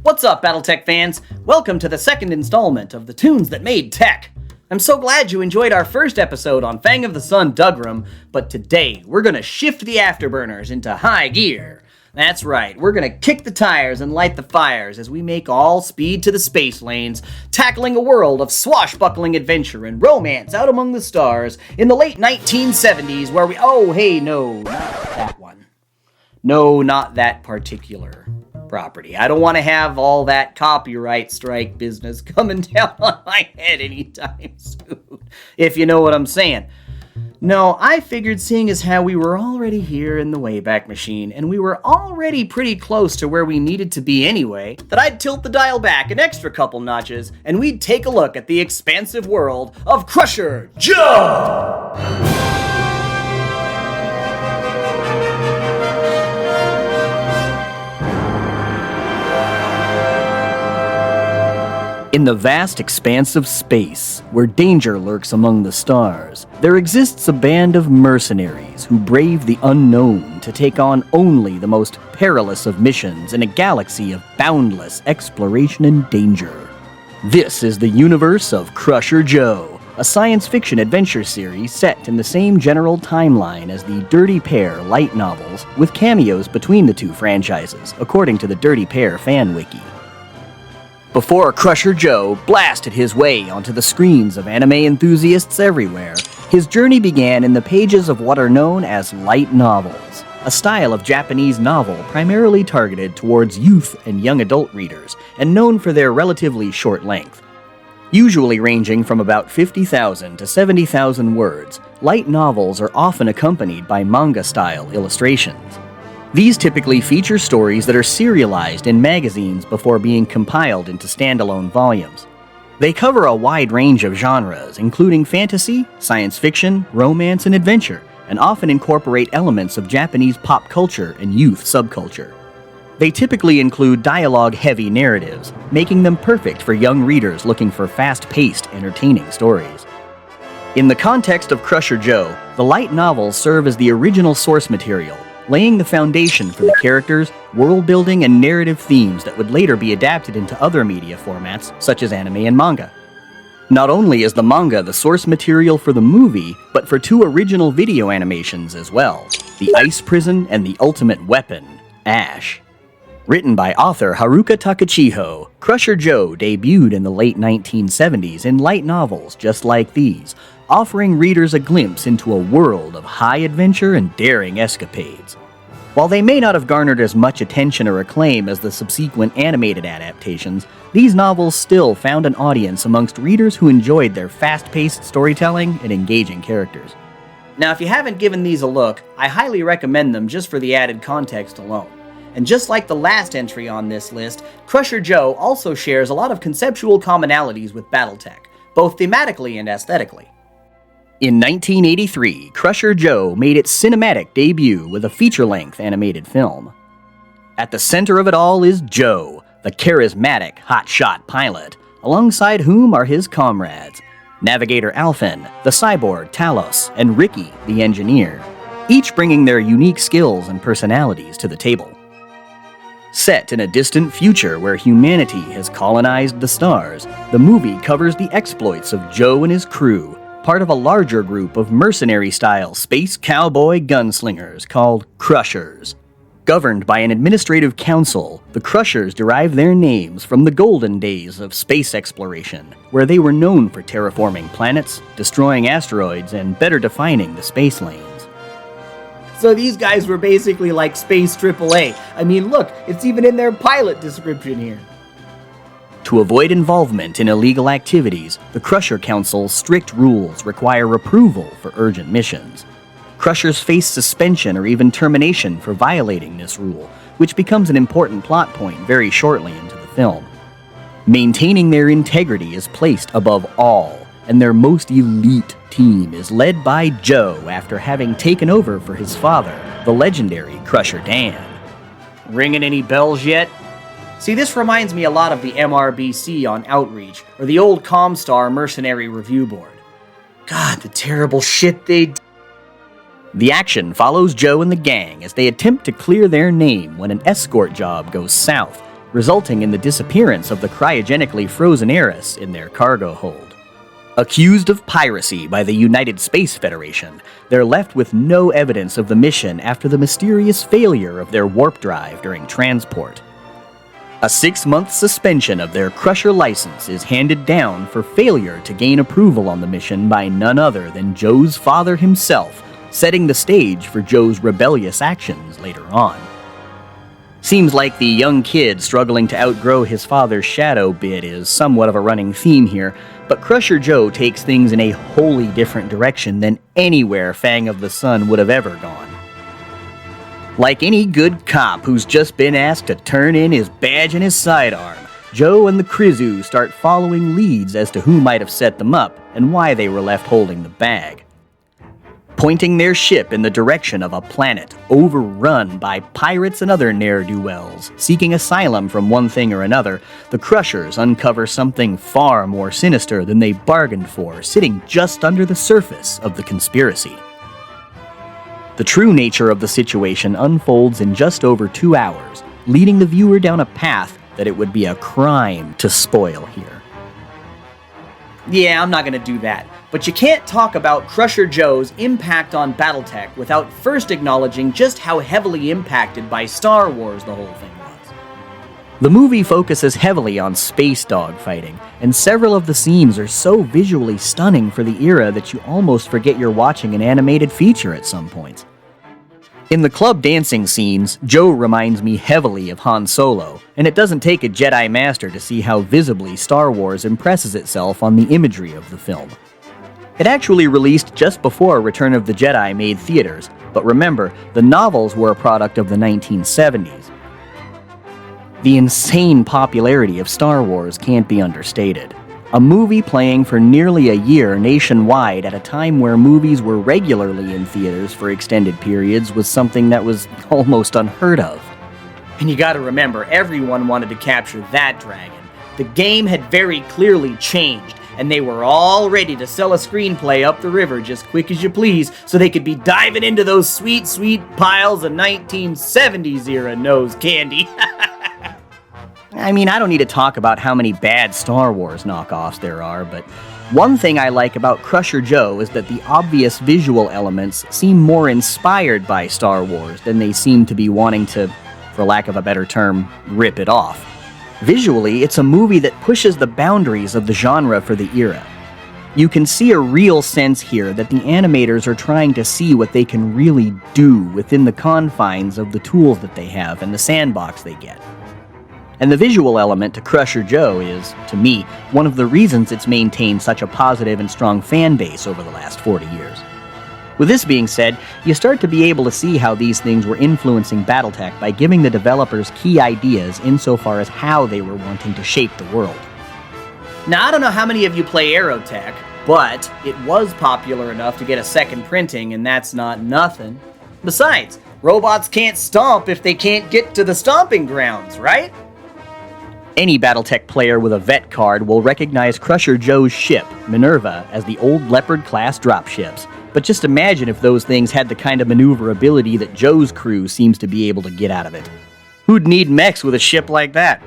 What's up, Battletech fans? Welcome to the second installment of the Toons that made tech. I'm so glad you enjoyed our first episode on Fang of the Sun Dugroom, but today we're gonna shift the afterburners into high gear. That's right, we're gonna kick the tires and light the fires as we make all speed to the space lanes, tackling a world of swashbuckling adventure and romance out among the stars in the late 1970s where no, not that one. No, not that particular property. I don't want to have all that copyright strike business coming down on my head anytime soon, if you know what I'm saying. No, I figured seeing as how we were already here in the Wayback Machine, and we were already pretty close to where we needed to be anyway, that I'd tilt the dial back an extra couple notches, and we'd take a look at the expansive world of Crusher Joe! In the vast expanse of space, where danger lurks among the stars, there exists a band of mercenaries who brave the unknown to take on only the most perilous of missions in a galaxy of boundless exploration and danger. This is the universe of Crusher Joe, a science fiction adventure series set in the same general timeline as the Dirty Pair light novels, with cameos between the two franchises, according to the Dirty Pair fan wiki. Before Crusher Joe blasted his way onto the screens of anime enthusiasts everywhere, his journey began in the pages of what are known as light novels, a style of Japanese novel primarily targeted towards youth and young adult readers, and known for their relatively short length. Usually ranging from about 50,000 to 70,000 words, light novels are often accompanied by manga-style illustrations. These typically feature stories that are serialized in magazines before being compiled into standalone volumes. They cover a wide range of genres, including fantasy, science fiction, romance, and adventure, and often incorporate elements of Japanese pop culture and youth subculture. They typically include dialogue-heavy narratives, making them perfect for young readers looking for fast-paced, entertaining stories. In the context of Crusher Joe, the light novels serve as the original source material, laying the foundation for the characters, world-building, and narrative themes that would later be adapted into other media formats, such as anime and manga. Not only is the manga the source material for the movie, but for two original video animations as well, The Ice Prison and The Ultimate Weapon, Ash. Written by author Haruka Takachiho, Crusher Joe debuted in the late 1970s in light novels just like these, offering readers a glimpse into a world of high adventure and daring escapades. While they may not have garnered as much attention or acclaim as the subsequent animated adaptations, these novels still found an audience amongst readers who enjoyed their fast-paced storytelling and engaging characters. Now, if you haven't given these a look, I highly recommend them just for the added context alone. And just like the last entry on this list, Crusher Joe also shares a lot of conceptual commonalities with Battletech, both thematically and aesthetically. In 1983, Crusher Joe made its cinematic debut with a feature-length animated film. At the center of it all is Joe, the charismatic hotshot pilot, alongside whom are his comrades, Navigator Alfin, the cyborg Talos, and Ricky, the engineer, each bringing their unique skills and personalities to the table. Set in a distant future where humanity has colonized the stars, the movie covers the exploits of Joe and his crew, part of a larger group of mercenary-style space cowboy gunslingers called Crushers. Governed by an administrative council, the Crushers derive their names from the golden days of space exploration, where they were known for terraforming planets, destroying asteroids, and better defining the space lanes. So these guys were basically like Space AAA. I mean, look, it's even in their pilot description here. To avoid involvement in illegal activities, the Crusher Council's strict rules require approval for urgent missions. Crushers face suspension or even termination for violating this rule, which becomes an important plot point very shortly into the film. Maintaining their integrity is placed above all, and their most elite team is led by Joe after having taken over for his father, the legendary Crusher Dan. Ringing any bells yet? See, this reminds me a lot of the MRBC on Outreach, or the old Comstar Mercenary Review Board. God, the terrible shit they d- The action follows Joe and the gang as they attempt to clear their name when an escort job goes south, resulting in the disappearance of the cryogenically frozen heiress in their cargo hold. Accused of piracy by the United Space Federation, they're left with no evidence of the mission after the mysterious failure of their warp drive during transport. A 6-month suspension of their Crusher license is handed down for failure to gain approval on the mission by none other than Joe's father himself, setting the stage for Joe's rebellious actions later on. Seems like the young kid struggling to outgrow his father's shadow bit is somewhat of a running theme here, but Crusher Joe takes things in a wholly different direction than anywhere Fang of the Sun would have ever gone. Like any good cop who's just been asked to turn in his badge and his sidearm, Joe and the Krizu start following leads as to who might have set them up and why they were left holding the bag. Pointing their ship in the direction of a planet overrun by pirates and other ne'er-do-wells seeking asylum from one thing or another, the Crushers uncover something far more sinister than they bargained for sitting just under the surface of the conspiracy. The true nature of the situation unfolds in just over 2 hours, leading the viewer down a path that it would be a crime to spoil here. Yeah, I'm not going to do that. But you can't talk about Crusher Joe's impact on Battletech without first acknowledging just how heavily impacted by Star Wars the whole thing was. The movie focuses heavily on space dogfighting, and several of the scenes are so visually stunning for the era that you almost forget you're watching an animated feature at some points. In the club dancing scenes, Joe reminds me heavily of Han Solo, and it doesn't take a Jedi Master to see how visibly Star Wars impresses itself on the imagery of the film. It actually released just before Return of the Jedi made theaters, but remember, the novels were a product of the 1970s. The insane popularity of Star Wars can't be understated. A movie playing for nearly a year nationwide at a time where movies were regularly in theaters for extended periods was something that was almost unheard of. And you gotta remember, everyone wanted to capture that dragon. The game had very clearly changed, and they were all ready to sell a screenplay up the river just quick as you please so they could be diving into those sweet, sweet piles of 1970s era nose candy. I mean, I don't need to talk about how many bad Star Wars knockoffs there are, but one thing I like about Crusher Joe is that the obvious visual elements seem more inspired by Star Wars than they seem to be wanting to, for lack of a better term, rip it off. Visually, it's a movie that pushes the boundaries of the genre for the era. You can see a real sense here that the animators are trying to see what they can really do within the confines of the tools that they have and the sandbox they get. And the visual element to Crusher Joe is, to me, one of the reasons it's maintained such a positive and strong fan base over the last 40 years. With this being said, you start to be able to see how these things were influencing Battletech by giving the developers key ideas insofar as how they were wanting to shape the world. Now, I don't know how many of you play Aerotech, but it was popular enough to get a second printing, and that's not nothing. Besides, robots can't stomp if they can't get to the stomping grounds, right? Any Battletech player with a vet card will recognize Crusher Joe's ship, Minerva, as the old Leopard-Class Dropships. But just imagine if those things had the kind of maneuverability that Joe's crew seems to be able to get out of it. Who'd need mechs with a ship like that?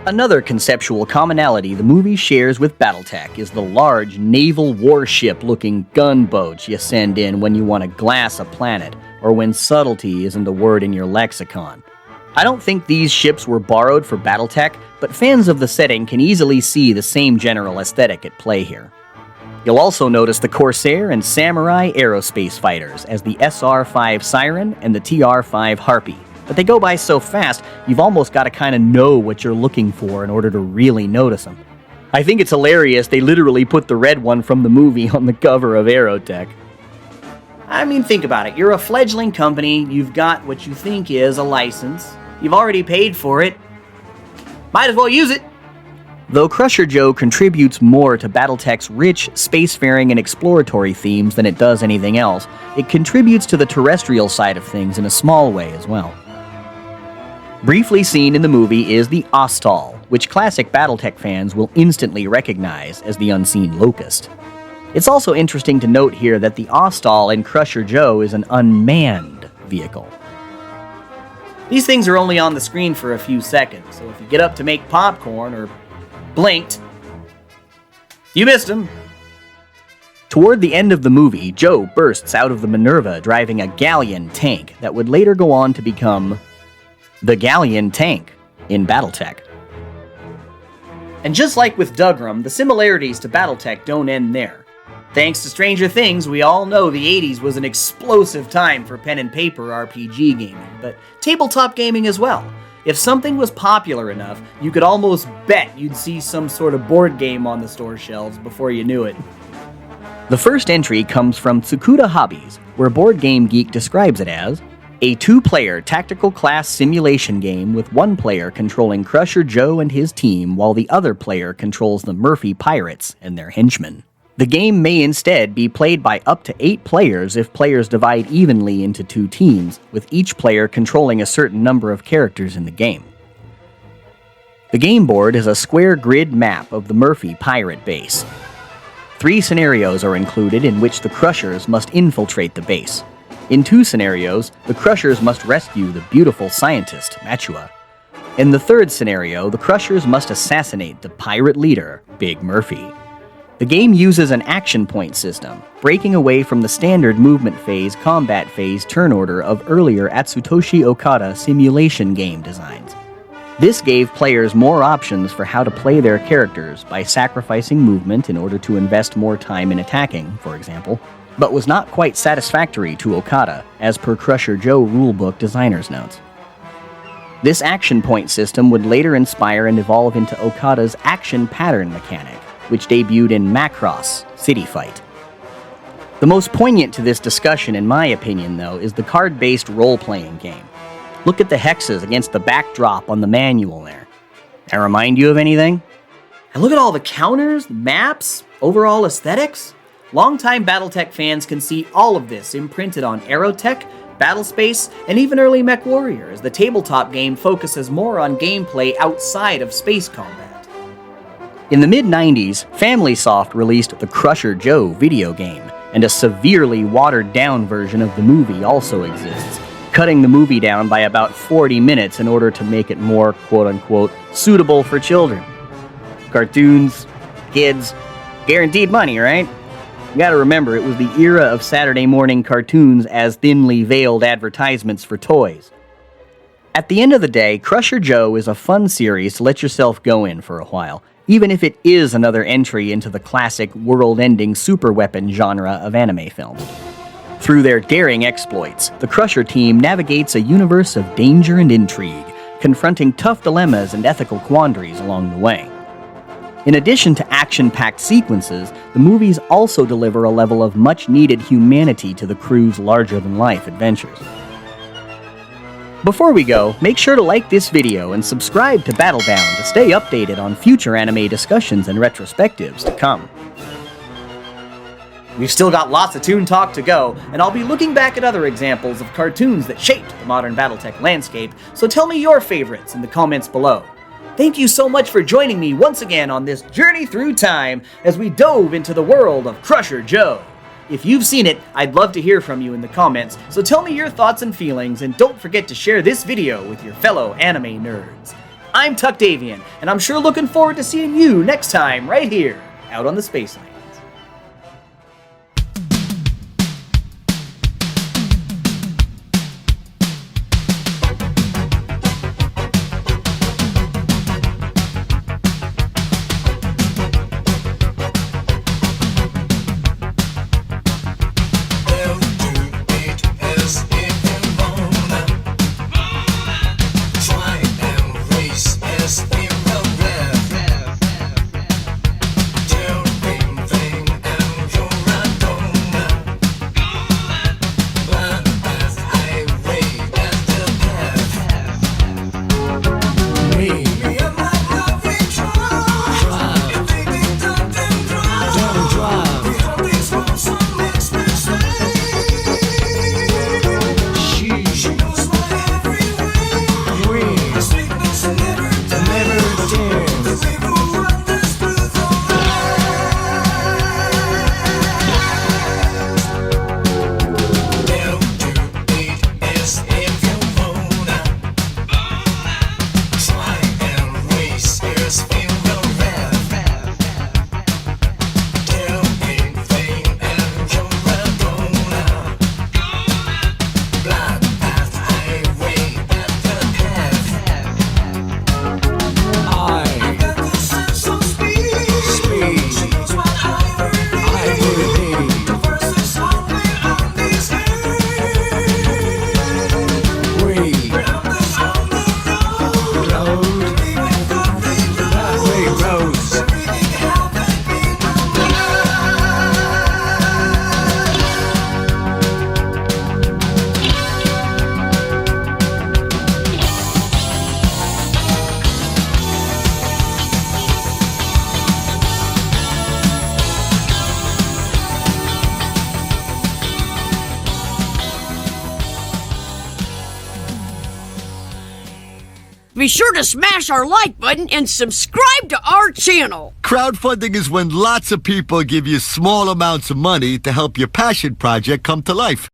Another conceptual commonality the movie shares with Battletech is the large naval warship-looking gunboats you send in when you want to glass a planet, or when subtlety isn't a word in your lexicon. I don't think these ships were borrowed for Battletech, but fans of the setting can easily see the same general aesthetic at play here. You'll also notice the Corsair and Samurai aerospace fighters as the SR-5 Siren and the TR-5 Harpy, but they go by so fast you've almost got to kind of know what you're looking for in order to really notice them. I think it's hilarious they literally put the red one from the movie on the cover of Aerotech. I mean, think about it. You're a fledgling company, you've got what you think is a license, you've already paid for it, might as well use it. Though Crusher Joe contributes more to Battletech's rich, spacefaring, and exploratory themes than it does anything else, it contributes to the terrestrial side of things in a small way as well. Briefly seen in the movie is the Ostal, which classic Battletech fans will instantly recognize as the unseen locust. It's also interesting to note here that the Ostal in Crusher Joe is an unmanned vehicle. These things are only on the screen for a few seconds, so if you get up to make popcorn or blinked, you missed them. Toward the end of the movie, Joe bursts out of the Minerva driving a galleon tank that would later go on to become the Galleon Tank in Battletech. And just like with Dougram, the similarities to Battletech don't end there. Thanks to Stranger Things, we all know the 80s was an explosive time for pen and paper RPG gaming, but tabletop gaming as well. If something was popular enough, you could almost bet you'd see some sort of board game on the store shelves before you knew it. The first entry comes from Tsukuda Hobbies, where Board Game Geek describes it as a 2-player tactical class simulation game with one player controlling Crusher Joe and his team while the other player controls the Murphy Pirates and their henchmen. The game may instead be played by up to 8 players if players divide evenly into 2 teams, with each player controlling a certain number of characters in the game. The game board is a square grid map of the Murphy pirate base. 3 scenarios are included in which the Crushers must infiltrate the base. In 2 scenarios, the Crushers must rescue the beautiful scientist, Machua. In the 3rd scenario, the Crushers must assassinate the pirate leader, Big Murphy. The game uses an action point system, breaking away from the standard movement phase, combat phase turn order of earlier Atsutoshi Okada simulation game designs. This gave players more options for how to play their characters by sacrificing movement in order to invest more time in attacking, for example, but was not quite satisfactory to Okada, as per Crusher Joe rulebook designer's notes. This action point system would later inspire and evolve into Okada's action pattern mechanic, which debuted in Macross City Fight. The most poignant to this discussion, in my opinion, though, is the card-based role-playing game. Look at the hexes against the backdrop on the manual there. That remind you of anything? And look at all the counters, maps, overall aesthetics. Longtime Battletech fans can see all of this imprinted on Aerotech, Battlespace, and even early MechWarrior, as the tabletop game focuses more on gameplay outside of space combat. In the mid-90s, FamilySoft released the Crusher Joe video game, and a severely watered-down version of the movie also exists, cutting the movie down by about 40 minutes in order to make it more, quote-unquote, suitable for children. Cartoons, kids, guaranteed money, right? You gotta remember, it was the era of Saturday morning cartoons as thinly veiled advertisements for toys. At the end of the day, Crusher Joe is a fun series to let yourself go in for a while, even if it is another entry into the classic world-ending superweapon genre of anime films. Through their daring exploits, the Crusher team navigates a universe of danger and intrigue, confronting tough dilemmas and ethical quandaries along the way. In addition to action-packed sequences, the movies also deliver a level of much-needed humanity to the crew's larger-than-life adventures. Before we go, make sure to like this video and subscribe to Battlebound to stay updated on future anime discussions and retrospectives to come. We've still got lots of Toon talk to go, and I'll be looking back at other examples of cartoons that shaped the modern Battletech landscape, so tell me your favorites in the comments below. Thank you so much for joining me once again on this journey through time as we dove into the world of Crusher Joe. If you've seen it, I'd love to hear from you in the comments, so tell me your thoughts and feelings, and don't forget to share this video with your fellow anime nerds. I'm Tuckdavian, and I'm sure looking forward to seeing you next time right here, out on the space line. be sure to smash our like button and subscribe to our channel. Crowdfunding is when lots of people give you small amounts of money to help your passion project come to life.